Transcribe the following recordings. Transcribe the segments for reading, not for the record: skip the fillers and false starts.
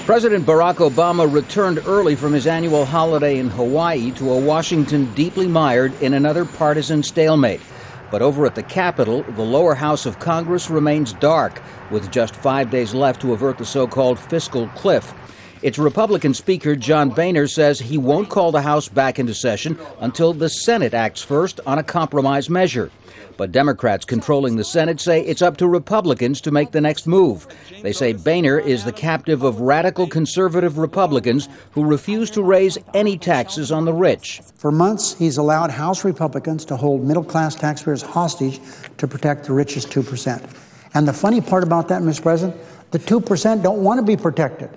President Barack Obama returned early from his annual holiday in Hawaii to a Washington deeply mired in another partisan stalemate. But over at the Capitol, the lower house of Congress remains dark, with just 5 days left to avert the so-called fiscal cliff. Its Republican Speaker John Boehner says he won't call the House back into session until the Senate acts first on a compromise measure. But Democrats controlling the Senate say it's up to Republicans to make the next move. They say Boehner is the captive of radical conservative Republicans who refuse to raise any taxes on the rich. For months, he's allowed House Republicans to hold middle-class taxpayers hostage to protect the richest 2%. And the funny part about that, Mr. President, the 2% don't want to be protected.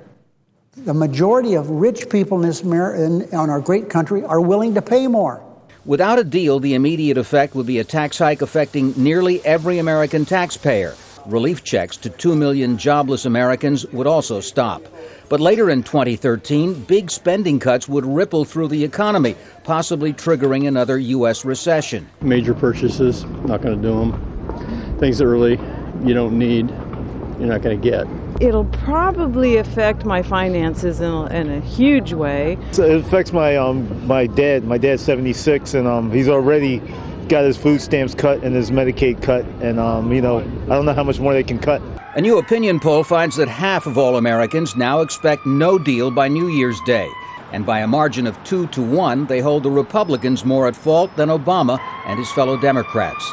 The majority of rich people in our great country are willing to pay more. Without a deal, the immediate effect would be a tax hike affecting nearly every American taxpayer. Relief checks to 2 million jobless Americans would also stop. But later in 2013, big spending cuts would ripple through the economy, possibly triggering another U.S. recession. Major purchases, not going to do them. Things that really you don't need, you're not going to get. It'll probably affect my finances in a huge way. So it affects my dad. My dad's 76, and he's already got his food stamps cut and his Medicaid cut, and I don't know how much more they can cut. A new opinion poll finds that half of all Americans now expect no deal by New Year's Day. And by a margin of 2 to 1, they hold the Republicans more at fault than Obama and his fellow Democrats.